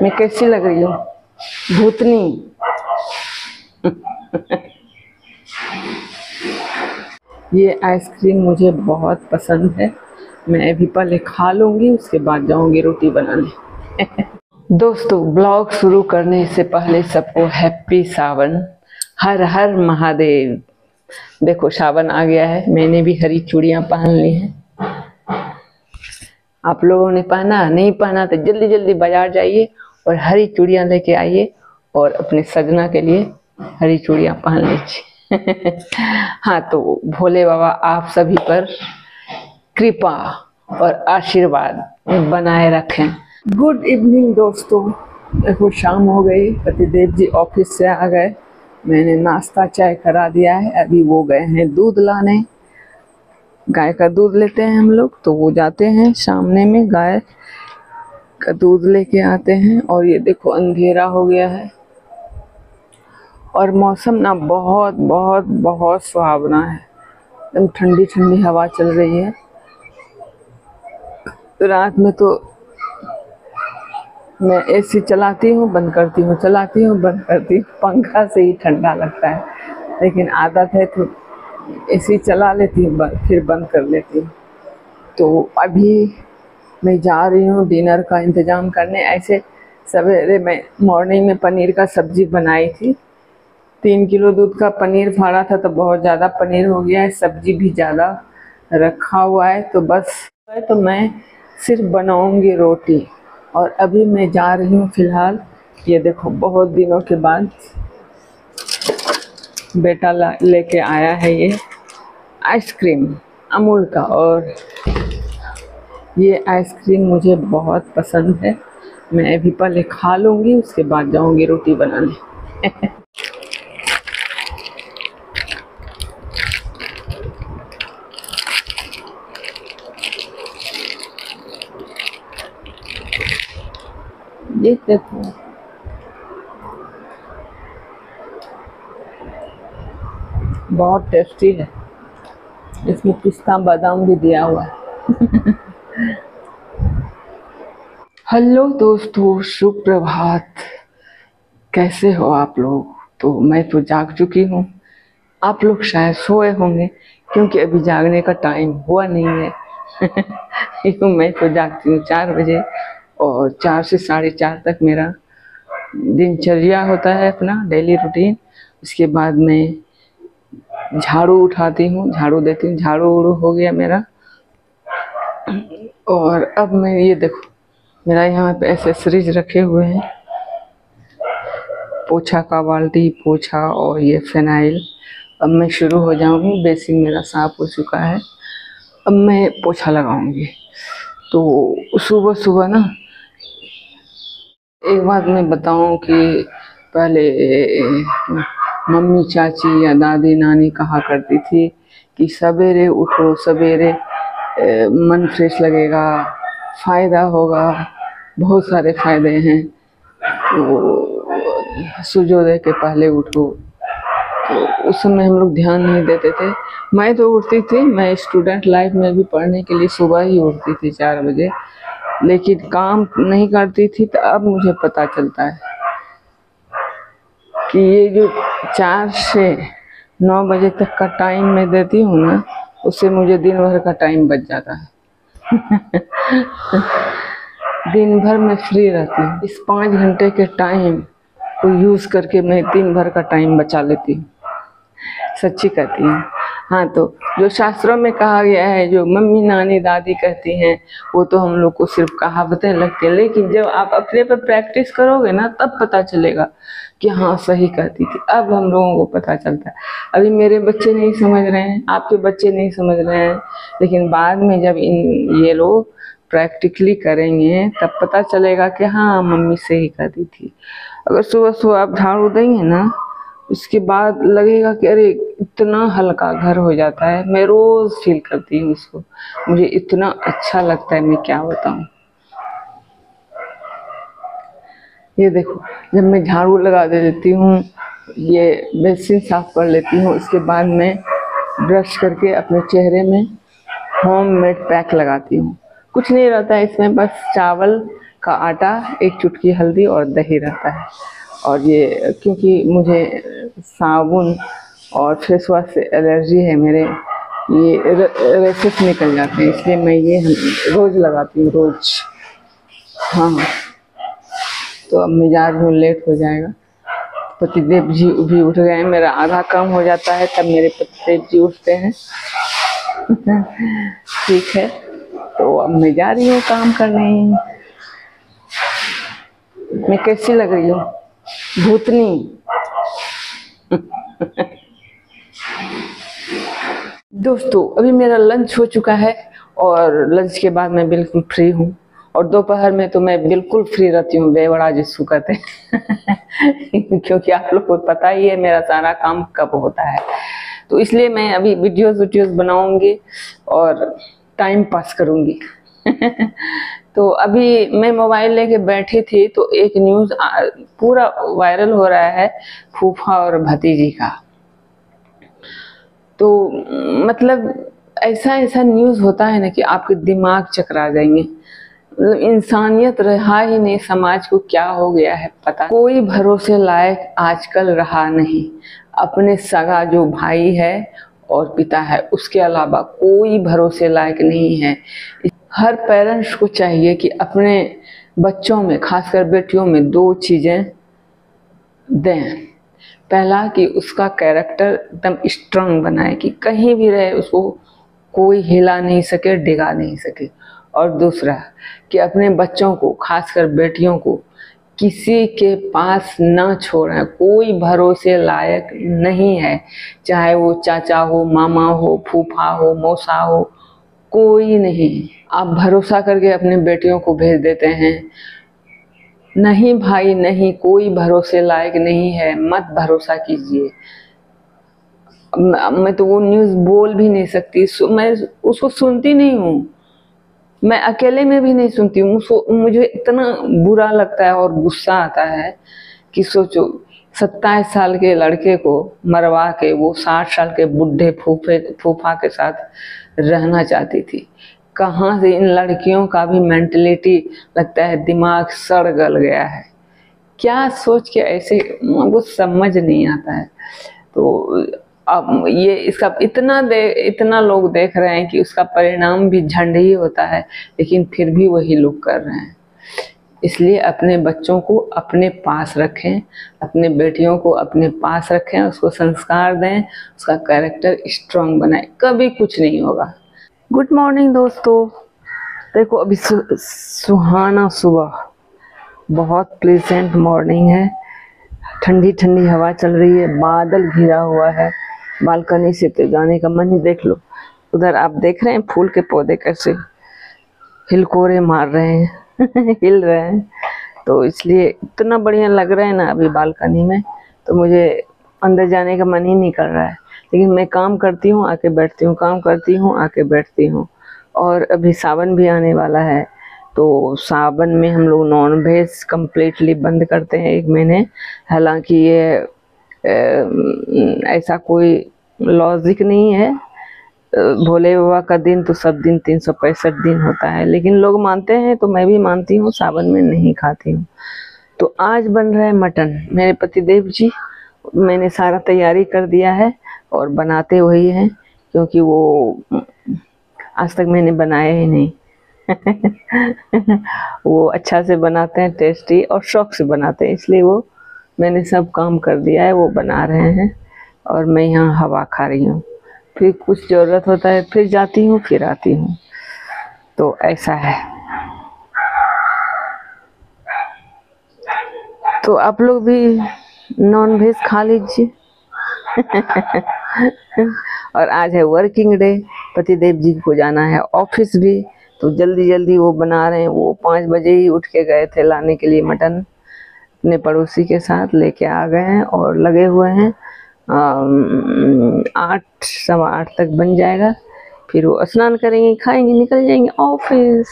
मैं कैसी लग रही हूँ? भूतनी। ये आइसक्रीम मुझे बहुत पसंद है। मैं अभी पहले खा लूँगी, उसके बाद जाऊँगी रोटी बनाने। दोस्तों, ब्लॉग शुरू करने से पहले सबको हैप्पी सावन, हर हर महादेव। देखो सावन आ गया है, मैंने भी हरी चूड़ियाँ पहन ली हैं। आप लोगों ने पहना? नहीं पहना तो जल्दी जल्दी बाजार जाइए और हरी चूड़ियाँ लेके आइए और अपने सजना के लिए हरी चूड़ियाँ पहन लीजिए। हाँ, तो भोले बाबा आप सभी पर कृपा और आशीर्वाद बनाए रखें। गुड इवनिंग दोस्तों। देखो शाम हो गई, पतिदेव जी ऑफिस से आ गए। मैंने नाश्ता चाय करा दिया है, अभी वो गए हैं दूध लाने। गाय का दूध लेते हैं हम लोग, तो वो जाते हैं सामने में, गाय का दूध लेके आते हैं। और ये देखो अंधेरा हो गया है और मौसम ना बहुत बहुत बहुत सुहावना है। एकदम ठंडी ठंडी हवा चल रही है। रात में तो मैं एसी चलाती हूँ, बंद करती हूँ, चलाती हूँ, बंद करती हूँ। पंखा से ही ठंडा लगता है, लेकिन आदत है तो एसी चला लेती हूँ, फिर बंद कर लेती हूँ। तो अभी मैं जा रही हूँ डिनर का इंतज़ाम करने। ऐसे सवेरे मैं मॉर्निंग में पनीर का सब्ज़ी बनाई थी। 3 किलो दूध का पनीर फाड़ा था, तो बहुत ज़्यादा पनीर हो गया है, सब्ज़ी भी ज़्यादा रखा हुआ है। तो बस तो मैं सिर्फ बनाऊँगी रोटी। और अभी मैं जा रही हूँ फ़िलहाल, ये देखो बहुत दिनों के बाद बेटा लेके आया है ये आइसक्रीम अमूल का। और ये आइसक्रीम मुझे बहुत पसंद है। मैं अभी पहले खा लूँगी, उसके बाद जाऊँगी रोटी बनाने। ये देखो बहुत टेस्टी है, इसमें पिस्ता बादाम भी दिया हुआ है। हेलो दोस्तों, शुभ प्रभात। कैसे हो आप लोग? तो मैं तो जाग चुकी हूँ, आप लोग शायद सोए होंगे, क्योंकि अभी जागने का टाइम हुआ नहीं है। क्योंकि मैं तो जागती हूँ 4 बजे, और 4 से 4:30 तक मेरा दिनचर्या होता है, अपना डेली रूटीन। उसके बाद मैं झाड़ू उठाती हूँ, झाड़ू देती हूँ, झाड़ू उड़ू हो गया मेरा। और अब मैं ये देखो, मेरा यहाँ पे एसेसरीज रखे हुए हैं, पोछा का बाल्टी, पोछा और ये फिनाइल। अब मैं शुरू हो जाऊँगी, बेसिन मेरा साफ हो चुका है, अब मैं पोछा लगाऊंगी। तो सुबह सुबह ना एक बात मैं बताऊं कि पहले मम्मी चाची या दादी नानी कहा करती थी कि सवेरे उठो, सवेरे मन फ्रेश लगेगा, फ़ायदा होगा, बहुत सारे फ़ायदे हैं। तो सूर्योदय के पहले उठो। तो उस समय हम लोग ध्यान नहीं देते थे। मैं तो उठती थी, मैं स्टूडेंट लाइफ में भी पढ़ने के लिए सुबह ही उठती थी 4 बजे, लेकिन काम नहीं करती थी। तो अब मुझे पता चलता है कि ये जो 4 से 9 बजे तक का टाइम मैं देती हूँ ना, उससे मुझे दिन भर का टाइम बच जाता है। दिन भर मैं फ्री रहती हूँ। इस 5 घंटे के टाइम को यूज़ करके मैं दिन भर का टाइम बचा लेती हूँ, सच्ची कहती हूँ। हाँ, तो जो शास्त्रों में कहा गया है, जो मम्मी नानी दादी कहती हैं, वो तो हम लोग को सिर्फ कहावतें लगती हैं, लेकिन जब आप अपने पर प्रैक्टिस करोगे ना, तब पता चलेगा कि हाँ सही कहती थी। अब हम लोगों को पता चलता है। अभी मेरे बच्चे नहीं समझ रहे हैं, आपके बच्चे नहीं समझ रहे हैं, लेकिन बाद में जब ये लोग प्रैक्टिकली करेंगे तब पता चलेगा कि हाँ मम्मी सही कहती थी। अगर सुबह सुबह आप झाड़ू देंगे ना, उसके बाद लगेगा कि अरे इतना हल्का घर हो जाता है। मैं रोज़ फील करती हूँ उसको, मुझे इतना अच्छा लगता है, मैं क्या बताऊँ। ये देखो, जब मैं झाड़ू लगा देती हूँ, ये बेसिन साफ कर लेती हूँ, उसके बाद मैं ब्रश करके अपने चेहरे में होममेड पैक लगाती हूँ। कुछ नहीं रहता है इसमें, बस चावल का आटा, एक चुटकी हल्दी और दही रहता है। और ये क्योंकि मुझे साबुन और फेस वॉश से एलर्जी है मेरे, ये रेशेस निकल जाते हैं, इसलिए मैं ये रोज़ लगाती हूँ, रोज़। हाँ, तो अब मैं जा रही हूँ, लेट हो जाएगा। पतिदेव जी भी उठ गए हैं, मेरा आधा काम हो जाता है तब मेरे पतिदेव जी उठते हैं। ठीक है, तो अब मैं जा रही हूँ काम करने। मैं कैसी लग रही हूँ? भूतनी। दोस्तों, अभी मेरा लंच हो चुका है और लंच के बाद मैं बिल्कुल फ्री हूँ। और दोपहर में तो मैं बिल्कुल फ्री रहती हूँ, बेवड़ा जिसको कहते हैं। क्योंकि आप लोग को पता ही है मेरा सारा काम कब होता है, तो इसलिए मैं अभी वीडियोस बनाऊंगी और टाइम पास करूंगी। तो अभी मैं मोबाइल लेके बैठी थी तो एक न्यूज़ पूरा वायरल हो रहा है, फूफा और भतीजी का। तो मतलब ऐसा ऐसा न्यूज़ होता है ना कि आपके दिमाग चकरा जाएंगे। मतलब इंसानियत रहा ही नहीं, समाज को क्या हो गया है पता। कोई भरोसे लायक आजकल रहा नहीं। अपने सगा जो भाई है और पिता है, उसके अलावा कोई भरोसे लायक नहीं है। हर पेरेंट्स को चाहिए कि अपने बच्चों में, खासकर बेटियों में, दो चीज़ें दें। पहला कि उसका कैरेक्टर एकदम स्ट्रांग बनाए कि कहीं भी रहे उसको कोई हिला नहीं सके, डिगा नहीं सके। और दूसरा कि अपने बच्चों को, खासकर बेटियों को, किसी के पास ना छोड़ें। कोई भरोसे लायक नहीं है, चाहे वो चाचा हो, मामा हो, फूफा हो, मौसा हो, कोई नहीं। आप भरोसा करके अपने बेटियों को भेज देते हैं। नहीं भाई नहीं, कोई भरोसे लायक नहीं है, मत भरोसा कीजिए। मैं तो वो न्यूज़ बोल भी नहीं सकती, मैं उसको सुनती नहीं हूँ, मैं अकेले में भी नहीं सुनती हूँ। मुझे इतना बुरा लगता है और गुस्सा आता है कि सोचो, 27 साल के लड़के को मरवा के वो 60 साल के बुढ़े फूफा के साथ रहना चाहती थी। कहाँ से इन लड़कियों का भी मेंटलिटी, लगता है दिमाग सड़ गल गया है, क्या सोच के ऐसे, वो समझ नहीं आता है। तो अब ये इसका इतना लोग देख रहे हैं कि उसका परिणाम भी झंड ही होता है, लेकिन फिर भी वही लोग कर रहे हैं। इसलिए अपने बच्चों को अपने पास रखें, अपने बेटियों को अपने पास रखें, उसको संस्कार दें, उसका कैरेक्टर स्ट्रांग बनाएं, कभी कुछ नहीं होगा। गुड मॉर्निंग दोस्तों। देखो अभी सुहाना सुबह, बहुत प्लेजेंट मॉर्निंग है, ठंडी ठंडी हवा चल रही है, बादल घिरा हुआ है। बालकनी से तो जाने का मन ही, देख लो उधर आप देख रहे हैं फूल के पौधे कैसे हिलकोरे मार रहे हैं। हिल रहे हैं, तो इसलिए इतना बढ़िया लग रहा है ना अभी बालकनी में, तो मुझे अंदर जाने का मन ही नहीं कर रहा है। लेकिन मैं काम करती हूँ, आके बैठती हूँ, काम करती हूँ, आके बैठती हूँ। और अभी सावन भी आने वाला है, तो सावन में हम लोग नॉन वेज कम्प्लीटली बंद करते हैं 1 महीने। हालांकि ये ऐसा कोई लॉजिक नहीं है, भोले बाबा का दिन तो सब दिन 365 दिन होता है, लेकिन लोग मानते हैं तो मैं भी मानती हूँ, सावन में नहीं खाती हूँ। तो आज बन रहा है मटन, मेरे पतिदेव जी, मैंने सारा तैयारी कर दिया है और बनाते वही हैं, क्योंकि वो आज तक मैंने बनाया ही नहीं। वो अच्छा से बनाते हैं, टेस्टी और शौक से बनाते हैं, इसलिए वो मैंने सब काम कर दिया है, वो बना रहे हैं और मैं यहाँ हवा खा रही हूँ। फिर कुछ ज़रूरत होता है फिर जाती हूँ, फिर आती हूँ, तो ऐसा है। तो आप लोग भी नॉन वेज खा लीजिए। और आज है वर्किंग डे, पतिदेव जी को जाना है ऑफिस भी, तो जल्दी जल्दी वो बना रहे हैं। वो 5 बजे ही उठ के गए थे लाने के लिए मटन, अपने पड़ोसी के साथ लेके आ गए हैं और लगे हुए हैं। 8 सवा 8 तक बन जाएगा, फिर वो स्नान करेंगे, खाएंगे, निकल जाएंगे ऑफिस।